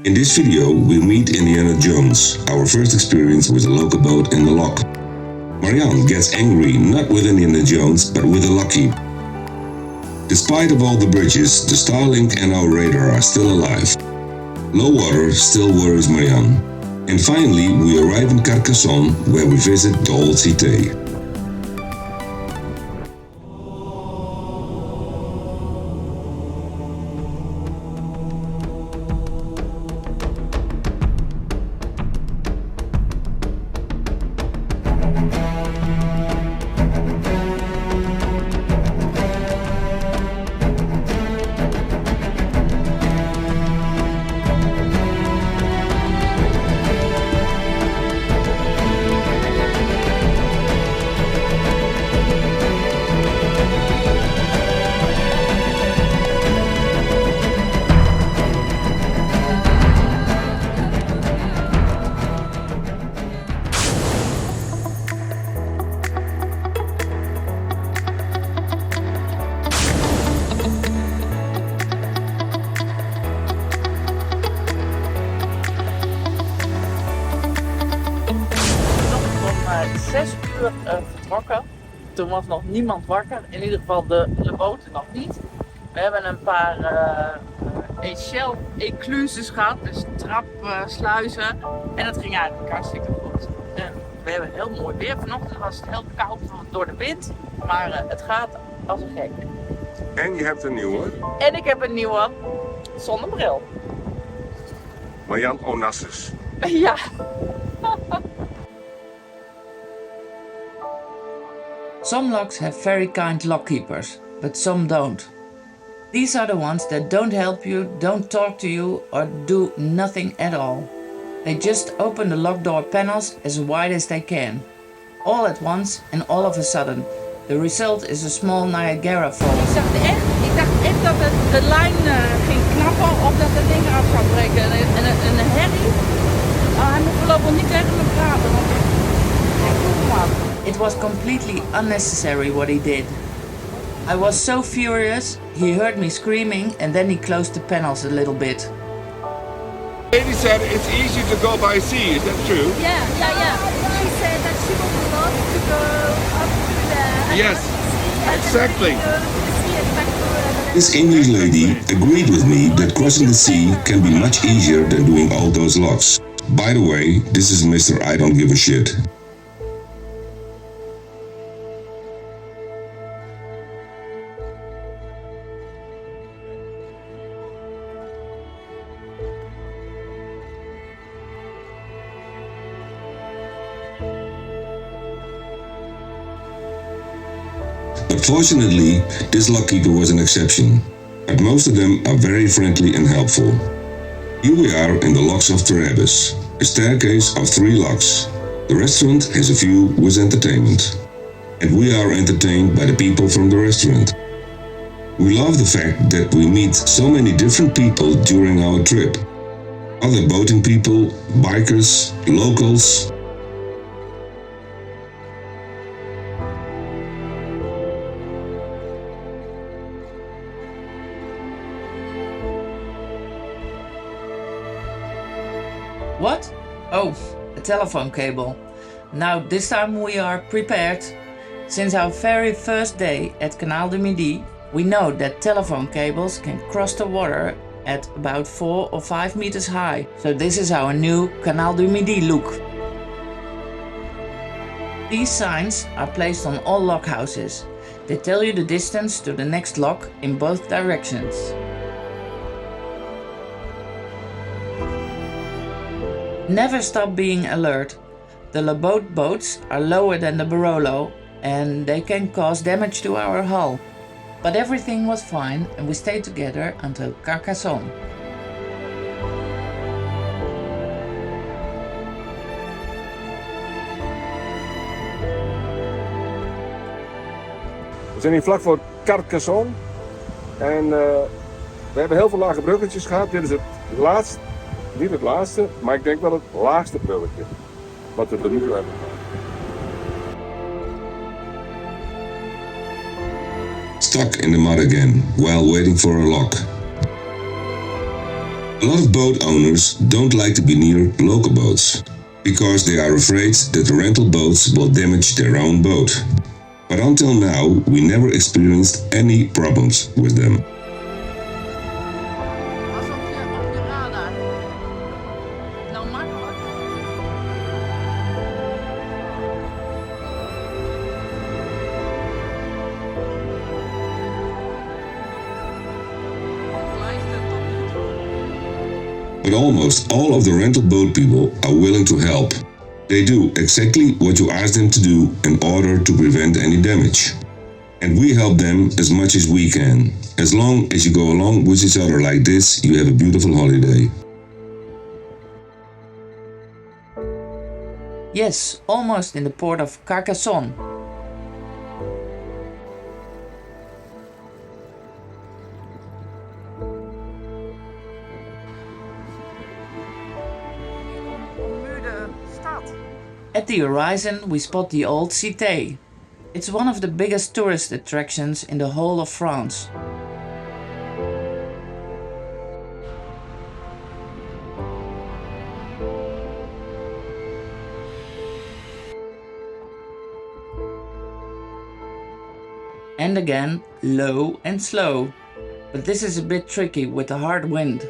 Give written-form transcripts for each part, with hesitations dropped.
In this video, we meet Indiana Jones, our first experience with a LocaBoat in the lock. Mariehamn gets angry not with Indiana Jones, but with the lock keep. Despite of all the bridges, the Starlink and our radar are still alive. Low water still worries Mariehamn. And finally, we arrive in Carcassonne, where we visit the old Cité. Vertrokken. Toen was nog niemand wakker, in ieder geval de boten nog niet. We hebben een paar ecluses gehad, dus trapsluizen. En dat ging eigenlijk hartstikke goed. We hebben heel mooi weer. Vanochtend was het heel koud door de wind, maar het gaat als een gek. En je hebt een nieuwe? En ik heb een nieuwe zonder bril. Mariehamn Onassis. Ja. Some locks have very kind lockkeepers, but some don't. These are the ones that don't help you, don't talk to you, or do nothing at all. They just open the lock door panels as wide as they can. All at once and all of a sudden. The result is a small Niagara Falls. Ik dacht echt dat de lijn ging knappen of dat het ding af zou breken. Een herrie. Hij moet voorlopig niet tegen me praten, want hij voelt me. It was completely unnecessary what he did. I was so furious, he heard me screaming and then he closed the panels a little bit. Lady said it's easy to go by sea, is that true? Yeah. She said that she would love to go up to there. Yes, exactly. This This English lady agreed with me that crossing the sea can be much easier than doing all those locks. By the way, this is Mr. I don't give a shit. But fortunately, this lockkeeper was an exception, but most of them are very friendly and helpful. Here we are in the locks of Terrebus, a staircase of 3 locks. The restaurant has a view with entertainment, and we are entertained by the people from the restaurant. We love the fact that we meet so many different people during our trip. Other boating people, bikers, locals. What? Oh, a telephone cable. Now this time we are prepared. Since our very first day at Canal du Midi, we know that telephone cables can cross the water at about 4 or 5 meters high. So this is our new Canal du Midi look. These signs are placed on all lock houses. They tell you the distance to the next lock in both directions. Never stop being alert. The LocaBoats are lower than the Barolo and they can cause damage to our hull. But everything was fine and we stayed together until Carcassonne. We zijn hier vlak voor Carcassonne en we hebben heel veel lage bruggetjes gehad. Dit is het laatste, niet het laatste, maar ik denk wel het laagste bruggetje wat we tot nu toe hebben gehad. Stuck in the mud again while waiting for a lock. A lot of boat owners don't like to be near LocaBoats because they are afraid that the rental boats will damage their own boat. But until now, we never experienced any problems with them. Was op je radar. Nou makkelijk. But almost all of the rental boat people are willing to help. They do exactly what you ask them to do in order to prevent any damage. And we help them as much as we can. As long as you go along with each other like this, you have a beautiful holiday. Yes, almost in the port of Carcassonne. At the horizon we spot the old Cité. It's one of the biggest tourist attractions in the whole of France. And again, low and slow. But this is a bit tricky with the hard wind.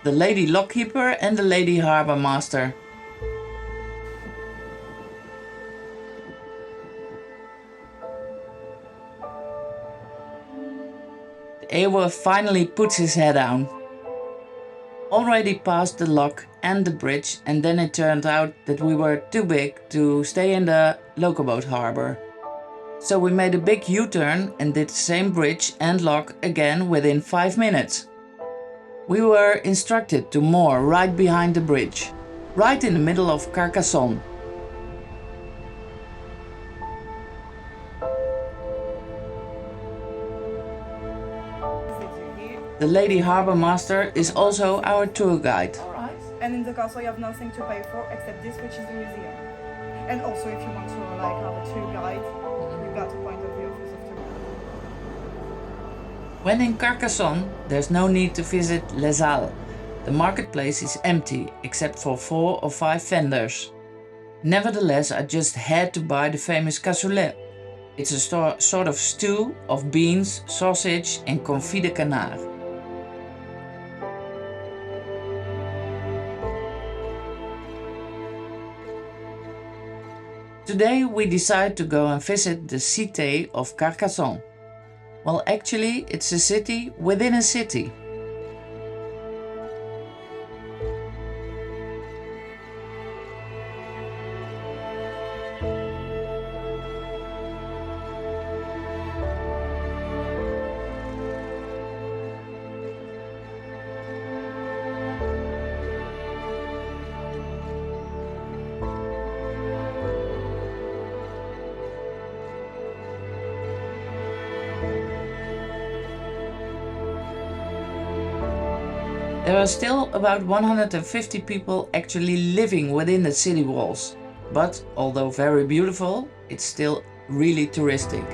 The lady lockkeeper and the lady harbour master. The Ewe finally puts his head down. Already past the lock and the bridge, and then it turned out that we were too big to stay in the LocaBoat harbour. So we made a big U-turn and did the same bridge and lock again within 5 minutes. We were instructed to moor right behind the bridge, right in the middle of Carcassonne. The lady harbour master is also our tour guide. Alright. And in the castle you have nothing to pay for except this, which is the museum. And also if you want to have a tour guide, you've got to point at the office of tour. When in Carcassonne, there's no need to visit Les Halles. The marketplace is empty, except for 4 or 5 vendors. Nevertheless, I just had to buy the famous cassoulet. It's a sort of stew of beans, sausage and confit de canard. Today we decide to go and visit the Cité of Carcassonne. Well, actually, it's a city within a city. There are still about 150 people actually living within the city walls, but although very beautiful, it's still really touristic.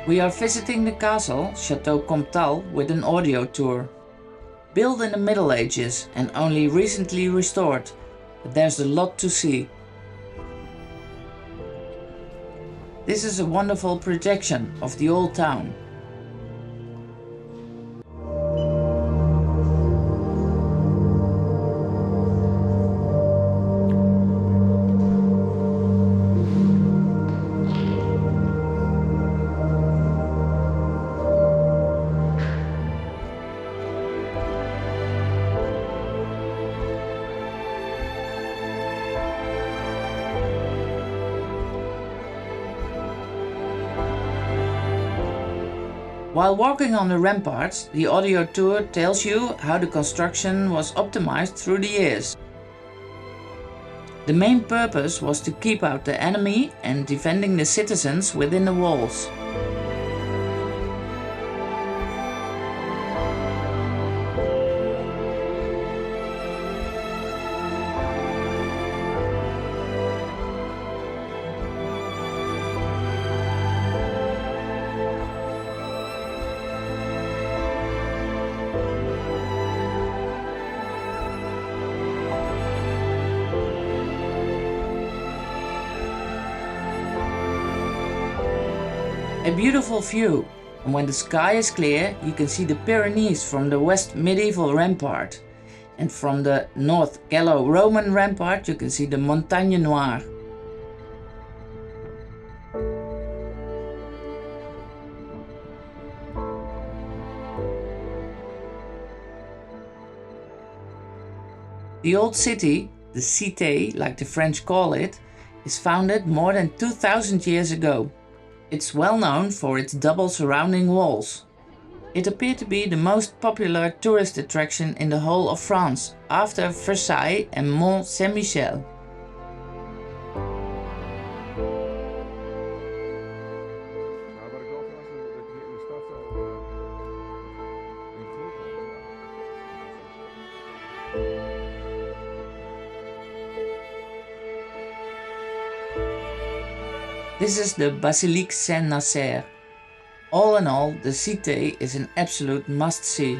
We are visiting the castle, Chateau Comtal, with an audio tour. Built in the Middle Ages and only recently restored, but there's a lot to see. This is a wonderful projection of the old town. While walking on the ramparts, the audio tour tells you how the construction was optimized through the years. The main purpose was to keep out the enemy and defending the citizens within the walls. A beautiful view, and when the sky is clear you can see the Pyrenees from the west medieval rampart, and from the north Gallo-Roman rampart you can see the Montagne Noire. The old city, the Cité like the French call it, is founded more than 2000 years ago. It's well known for its double surrounding walls. It appeared to be the most popular tourist attraction in the whole of France, after Versailles and Mont Saint-Michel. This is the Basilique Saint-Nazaire. All in all, the Cité is an absolute must-see.